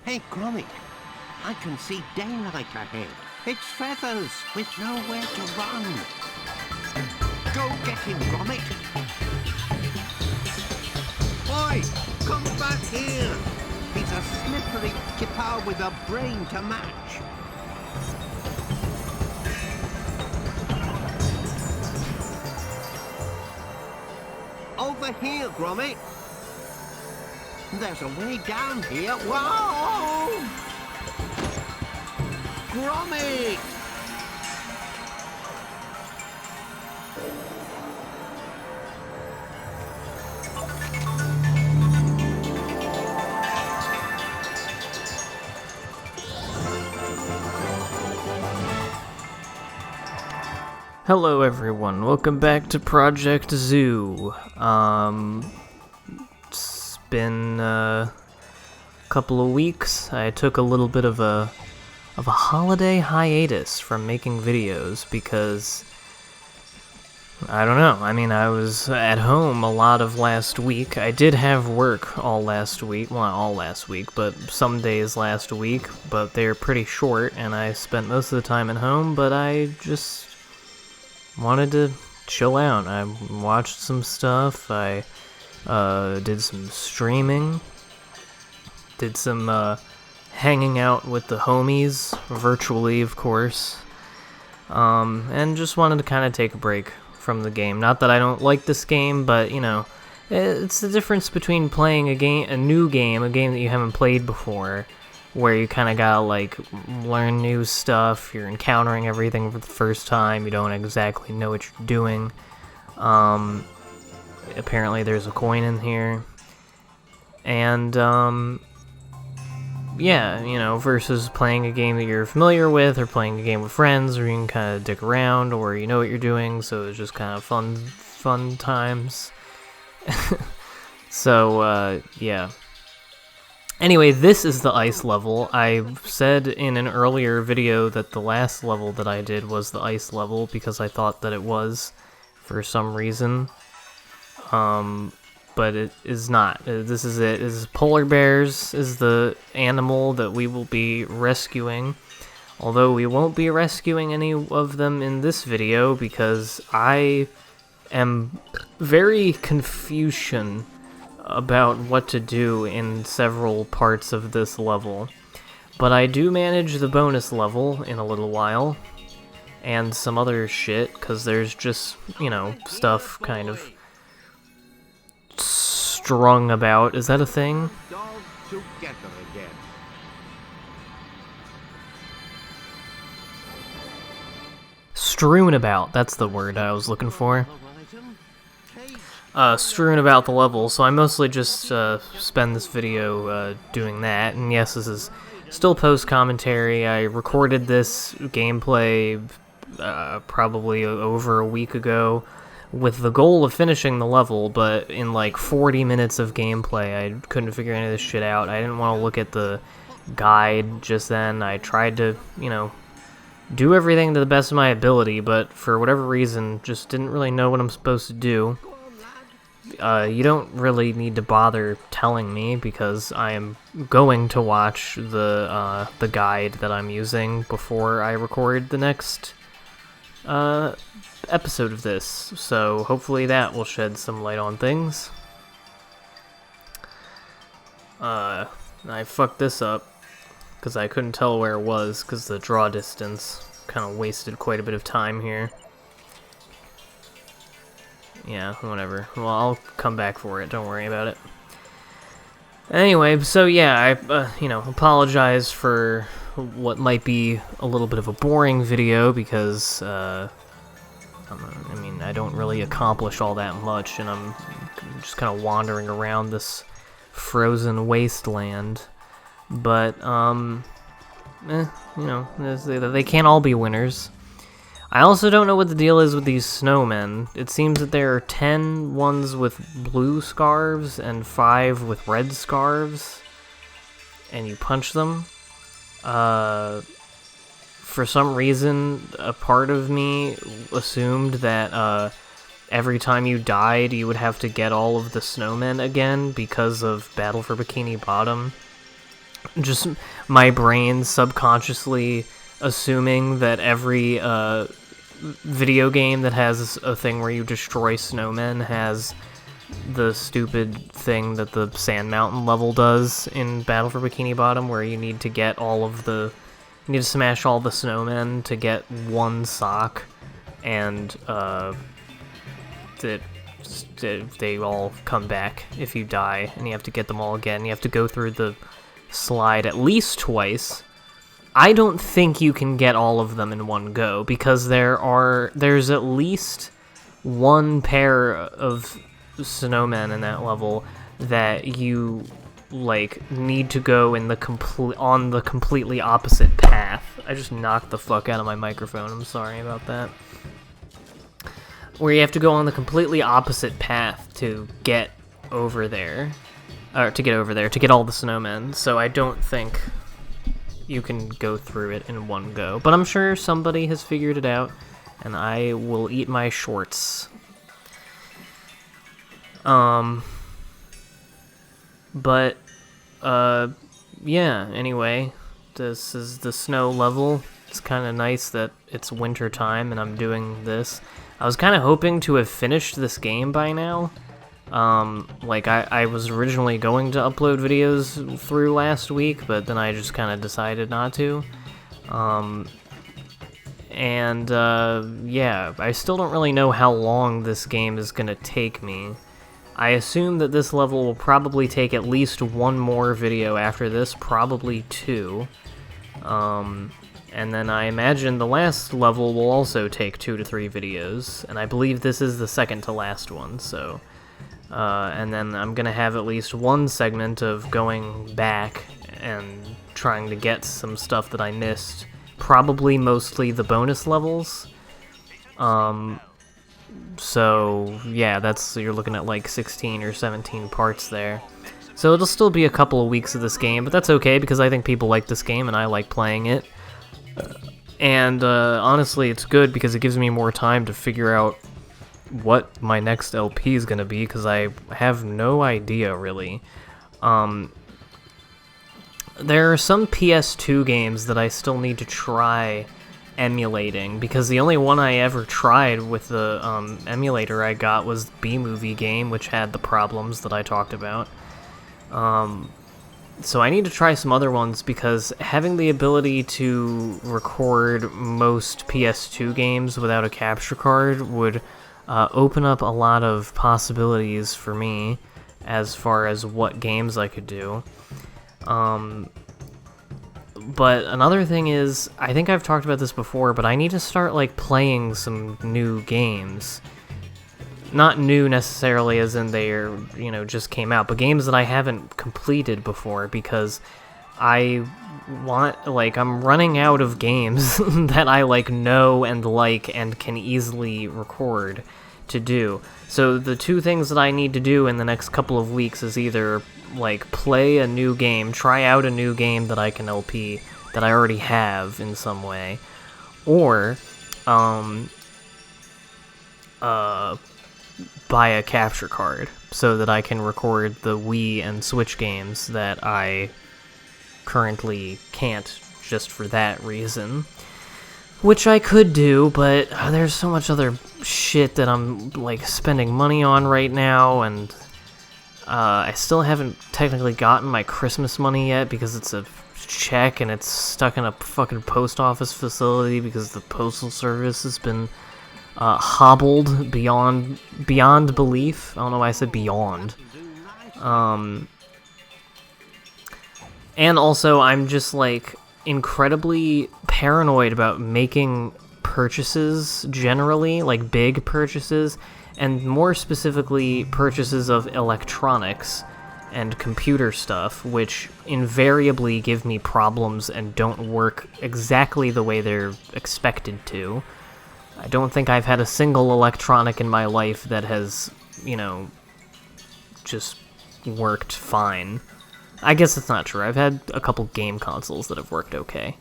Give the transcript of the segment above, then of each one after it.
Hey, Gromit, I can see daylight ahead. It's feathers with nowhere to run. Go get him, Gromit. Oi, come back here. He's a slippery kipper with a brain to match. Over here, Gromit. There's a way down here. Whoa! Gromit! Hello everyone, welcome back to Project Zoo. It's been a couple of weeks. I took a little bit of a holiday hiatus from making videos because I don't know. I mean, I was at home a lot of last week. I did have work all last week. Well, not all last week, but some days last week, but they're pretty short and I spent most of the time at home, but I just wanted to chill out. I watched some stuff, I did some streaming, did some hanging out with the homies, virtually of course, and just wanted to kind of take a break from the game. Not that I don't like this game, but you know, it's the difference between playing a new game, a game that you haven't played before, where you kind of gotta, like, learn new stuff, you're encountering everything for the first time, you don't exactly know what you're doing. Apparently there's a coin in here. And, yeah, you know, versus playing a game that you're familiar with, or playing a game with friends, where you can kind of dick around, or you know what you're doing, so it's just kind of fun times. So, yeah. Anyway, this is the ice level. I said in an earlier video that the last level that I did was the ice level because I thought that it was for some reason. But it is not. This is it. This is polar bears is the animal that we will be rescuing. Although we won't be rescuing any of them in this video because I am very Confucian about what to do in several parts of this level. But I do manage the bonus level in a little while, and some other shit, because there's just, you know, stuff kind of strung about. Is that a thing? Strewn about, that's the word I was looking for. Strewn about the level, so I mostly just spend this video doing that. And yes, this is still post-commentary. I recorded this gameplay probably over a week ago with the goal of finishing the level, but in like 40 minutes of gameplay I couldn't figure any of this shit out. I didn't want to look at the guide just then. I tried to, you know, do everything to the best of my ability, but for whatever reason just didn't really know what I'm supposed to do. You don't really need to bother telling me because I am going to watch the guide that I'm using before I record the next episode of this. So hopefully that will shed some light on things. I fucked this up because I couldn't tell where it was because the draw distance kind of wasted quite a bit of time here. Yeah, whatever. Well, I'll come back for it. Don't worry about it. Anyway, so yeah, I, you know, apologize for what might be a little bit of a boring video because, I mean, I don't really accomplish all that much, and I'm just kind of wandering around this frozen wasteland. But, you know, they can't all be winners. I also don't know what the deal is with these snowmen. It seems that there are 10 ones with blue scarves and 5 with red scarves, and you punch them. For some reason, a part of me assumed that every time you died, you would have to get all of the snowmen again because of Battle for Bikini Bottom. just my brain subconsciously assuming that every video game that has a thing where you destroy snowmen has the stupid thing that the Sand Mountain level does in Battle for Bikini Bottom, where you need to get you need to smash all the snowmen to get one sock, and they all come back if you die, and you have to get them all again. You have to go through the slide at least twice. I don't think you can get all of them in one go, because there's at least one pair of snowmen in that level that you need to go in on the completely opposite path. I just knocked the fuck out of my microphone. I'm sorry about that. Where you have to go on the completely opposite path to get over there, to get all the snowmen. So I don't think you can go through it in one go, but I'm sure somebody has figured it out, and I will eat my shorts. Yeah, anyway, this is the snow level. It's kind of nice that it's winter time and I'm doing this. I was kind of hoping to have finished this game by now. I was originally going to upload videos through last week, but then I just kind of decided not to. Yeah, I still don't really know how long this game is gonna take me. I assume that this level will probably take at least one more video after this, probably two. And then I imagine the last level will also take 2 to 3 videos, and I believe this is the second to last one, so... and then I'm gonna have at least one segment of going back and trying to get some stuff that I missed. Probably mostly the bonus levels. So, yeah, you're looking at like 16 or 17 parts there. So it'll still be a couple of weeks of this game, but that's okay because I think people like this game and I like playing it. And honestly, it's good because it gives me more time to figure out what my next LP is going to be, because I have no idea, really. There are some PS2 games that I still need to try emulating, because the only one I ever tried with the emulator I got was the B-Movie game, which had the problems that I talked about. So I need to try some other ones, because having the ability to record most PS2 games without a capture card would open up a lot of possibilities for me as far as what games I could do. But another thing is, I think I've talked about this before, but I need to start playing some new games. Not new necessarily as in they're, just came out, but games that I haven't completed before, because I want, I'm running out of games that I, know and can easily record to do. So the two things that I need to do in the next couple of weeks is either, play a new game, try out a new game that I can LP, that I already have in some way, or, buy a capture card so that I can record the Wii and Switch games that I currently can't, just for that reason. Which I could do, but there's so much other shit that I'm, spending money on right now, and I still haven't technically gotten my Christmas money yet, because it's a check and it's stuck in a fucking post office facility because the postal service has been hobbled beyond belief. I don't know why I said beyond. And also, I'm just, incredibly paranoid about making purchases generally, big purchases, and more specifically, purchases of electronics and computer stuff, which invariably give me problems and don't work exactly the way they're expected to. I don't think I've had a single electronic in my life that has, just worked fine. I guess it's not true. I've had a couple game consoles that have worked okay.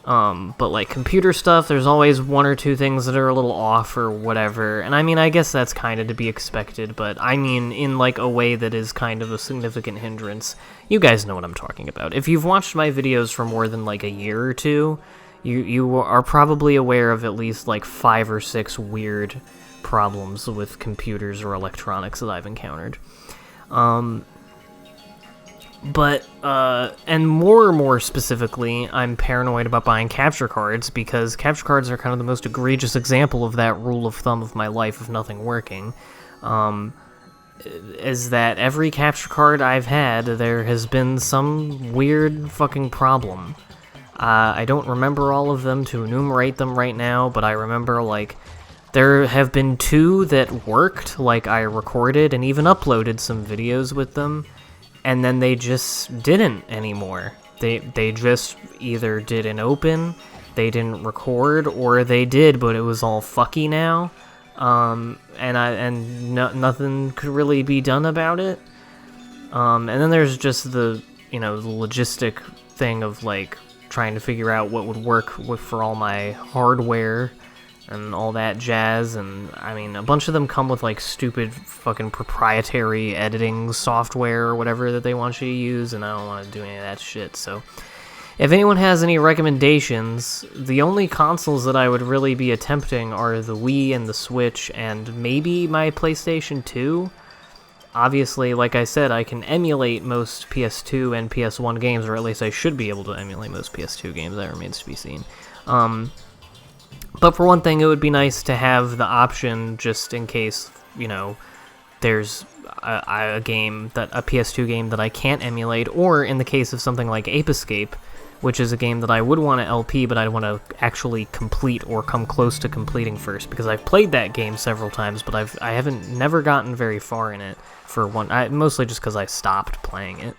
But like computer stuff, there's always one or two things that are a little off or whatever. And I mean, I guess that's kind of to be expected, but I mean in like a way that is kind of a significant hindrance. You guys know what I'm talking about. If you've watched my videos for more than like a year or two, you are probably aware of at least like 5 or 6 weird problems with computers or electronics that I've encountered. But, and more specifically, I'm paranoid about buying capture cards, because capture cards are kind of the most egregious example of that rule of thumb of my life of nothing working. Is that every capture card I've had, there has been some weird fucking problem. I don't remember all of them to enumerate them right now, but I remember, like, there have been 2 that worked, like I recorded and even uploaded some videos with them, and then they just didn't anymore. They just either didn't open, they didn't record, or they did, but it was all fucky now. Nothing could really be done about it. And then there's just the, the logistic thing of, like, trying to figure out what would work for all my hardware and all that jazz. And I mean, a bunch of them come with like stupid fucking proprietary editing software or whatever that they want you to use, and I don't want to do any of that shit. So if anyone has any recommendations, the only consoles that I would really be attempting are the Wii and the Switch and maybe my PlayStation 2. Obviously, like I said, I can emulate most PS2 and PS1 games, or at least I should be able to emulate most PS2 games. That remains to be seen. But for one thing, it would be nice to have the option, just in case, there's a game, a PS2 game that I can't emulate, or in the case of something like Ape Escape, which is a game that I would want to LP, but I'd want to actually complete or come close to completing first, because I've played that game several times, but I haven't never gotten very far in it, mostly just because I stopped playing it.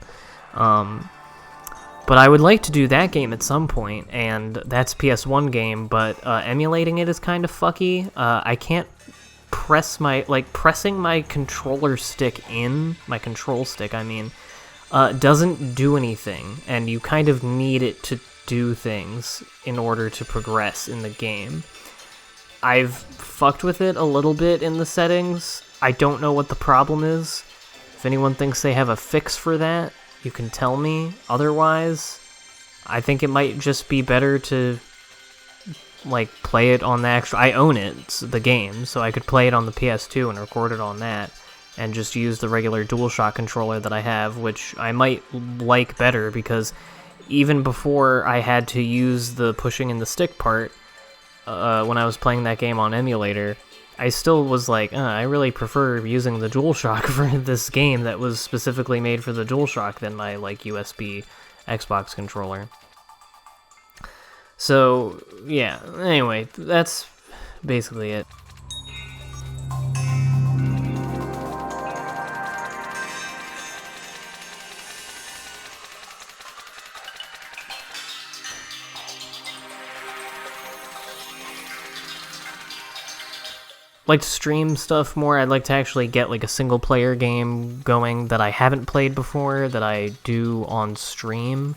But I would like to do that game at some point, and that's PS1 game, but emulating it is kind of fucky. I can't pressing my controller stick in, my control stick, doesn't do anything, and you kind of need it to do things in order to progress in the game. I've fucked with it a little bit in the settings. I don't know what the problem is. If anyone thinks they have a fix for that, you can tell me. Otherwise, I think it might just be better to play it on the actual... I own it, it's the game, so I could play it on the PS2 and record it on that, and just use the regular DualShock controller that I have, which I might like better, because even before I had to use the pushing in the stick part, when I was playing that game on emulator, I still was like, I really prefer using the DualShock for this game that was specifically made for the DualShock than my, USB Xbox controller. So, yeah, anyway, that's basically it. Like to stream stuff more. I'd like to actually get a single player game going that I haven't played before that I do on stream.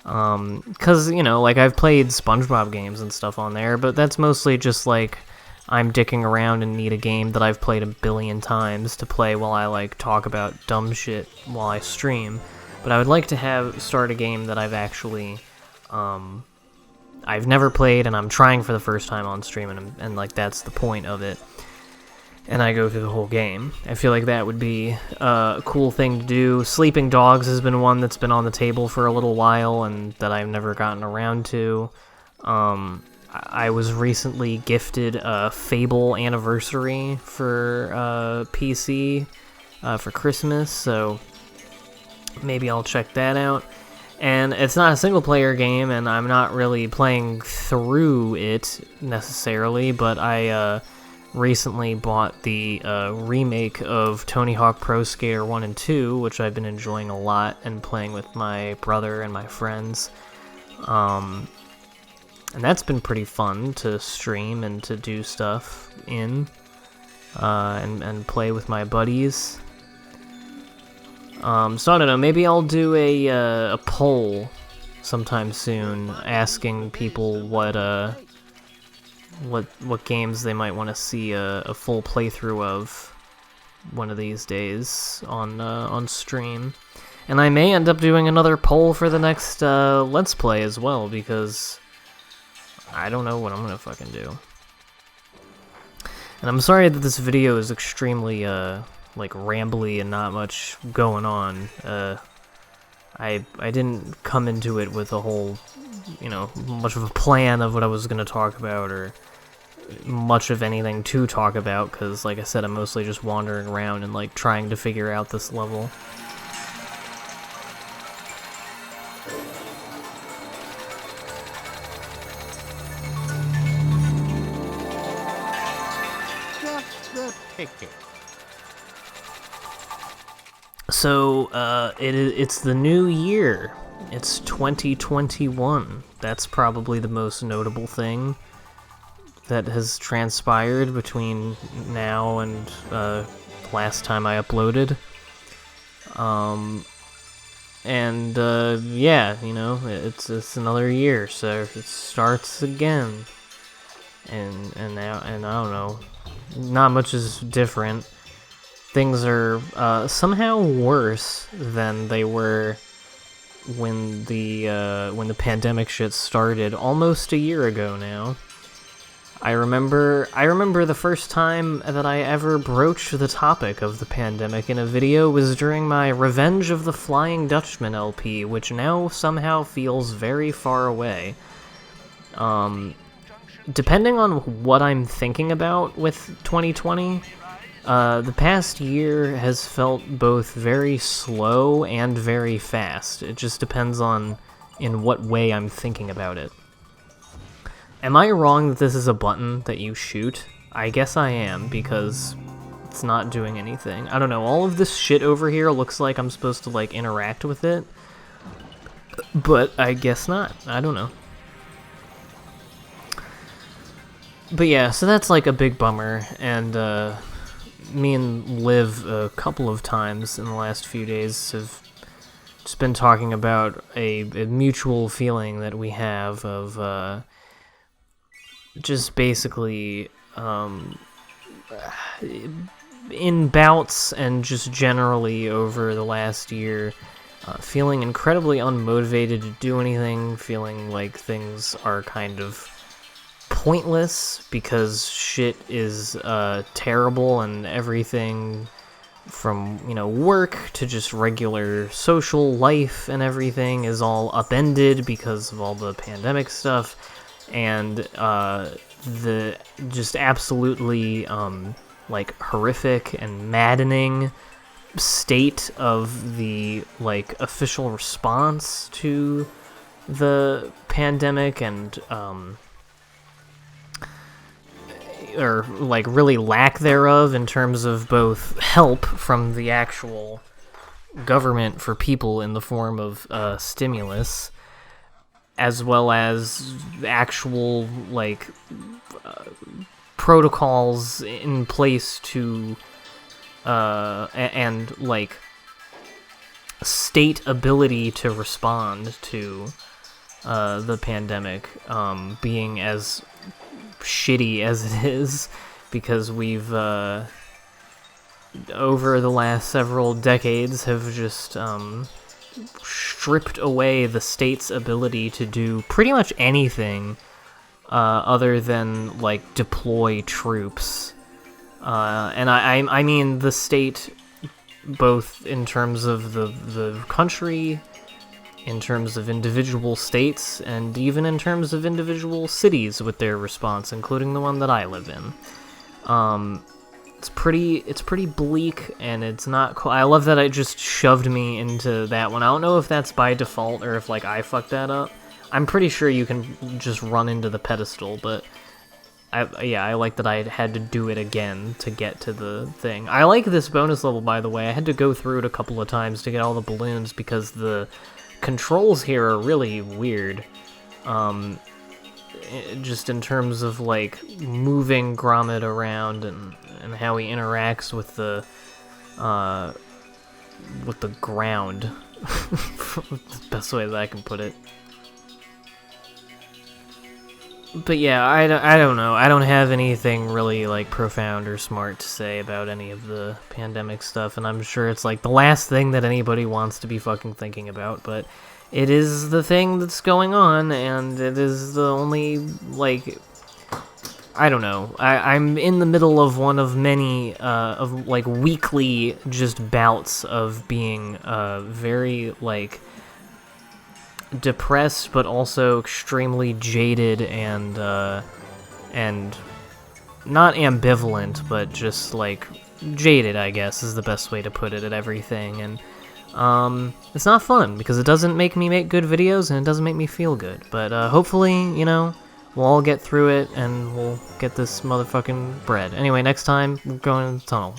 Cause I've played SpongeBob games and stuff on there, but that's mostly just I'm dicking around and need a game that I've played a billion times to play while I talk about dumb shit while I stream. But I would like to start a game that I've actually I've never played and I'm trying for the first time on stream, and that's the point of it. And I go through the whole game. I feel like that would be a cool thing to do. Sleeping Dogs has been one that's been on the table for a little while and that I've never gotten around to. I was recently gifted a Fable Anniversary for PC for Christmas, so maybe I'll check that out. And it's not a single-player game, and I'm not really playing through it necessarily, but I recently bought the remake of Tony Hawk Pro Skater 1 and 2, which I've been enjoying a lot and playing with my brother and my friends. And that's been pretty fun to stream and to do stuff in, and play with my buddies. So I don't know, maybe I'll do a poll sometime soon, asking people what games they might want to see a full playthrough of one of these days on stream. And I may end up doing another poll for the next Let's Play as well, because I don't know what I'm gonna fucking do. And I'm sorry that this video is extremely like rambly and not much going on. I didn't come into it with a whole, much of a plan of what I was gonna talk about, or much of anything to talk about, because like I said, I'm mostly just wandering around and like trying to figure out this level. Just the ticket. So, it's the new year. It's 2021. That's probably the most notable thing that has transpired between now and last time I uploaded. Yeah, it's another year, so it starts again. And I don't know, not much is different. Things are somehow worse than they were when the pandemic shit started almost a year ago now. I remember the first time that I ever broached the topic of the pandemic in a video was during my Revenge of the Flying Dutchman LP, which now somehow feels very far away. Depending on what I'm thinking about with 2020, the past year has felt both very slow and very fast. It just depends on in what way I'm thinking about it. Am I wrong that this is a button that you shoot? I guess I am, because it's not doing anything. I don't know, all of this shit over here looks like I'm supposed to, like, interact with it. But I guess not. I don't know. But yeah, so that's, like, a big bummer, and, me and Liv a couple of times in the last few days have just been talking about a mutual feeling that we have of, just basically, in bouts and just generally over the last year, feeling incredibly unmotivated to do anything, feeling like things are kind of pointless because shit is terrible, and everything from, work to just regular social life and everything is all upended because of all the pandemic stuff. And the just absolutely like horrific and maddening state of the like official response to the pandemic, and or like really lack thereof in terms of both help from the actual government for people in the form of stimulus, as well as actual, like, protocols in place to, and, like, state ability to respond to the pandemic being as shitty as it is, because we've, over the last several decades, have just, stripped away the state's ability to do pretty much anything other than, like, deploy troops. And I mean the state both in terms of the country, in terms of individual states, and even in terms of individual cities with their response, including the one that I live in. It's pretty bleak, and it's not cool. I love that it just shoved me into that one. I don't know if that's by default or if, like, I fucked that up. I'm pretty sure you can just run into the pedestal, but I like that I had to do it again to get to the thing. I like this bonus level, by the way. I had to go through it a couple of times to get all the balloons, because the controls here are really weird. Just in terms of, like, moving Gromit around and how he interacts with the ground. The best way that I can put it. But yeah, I don't know. I don't have anything really, like, profound or smart to say about any of the pandemic stuff, and I'm sure it's, like, the last thing that anybody wants to be fucking thinking about, but it is the thing that's going on, and it is the only, like, I don't know. I'm in the middle of one of many, like, weekly just bouts of being, very, like, depressed, but also extremely jaded and not ambivalent, but just, like, jaded, I guess, is the best way to put it, at everything, and, it's not fun, because it doesn't make me make good videos, and it doesn't make me feel good, but, hopefully, you know, we'll all get through it, and we'll get this motherfucking bread. Anyway, next time, we're going in the tunnel.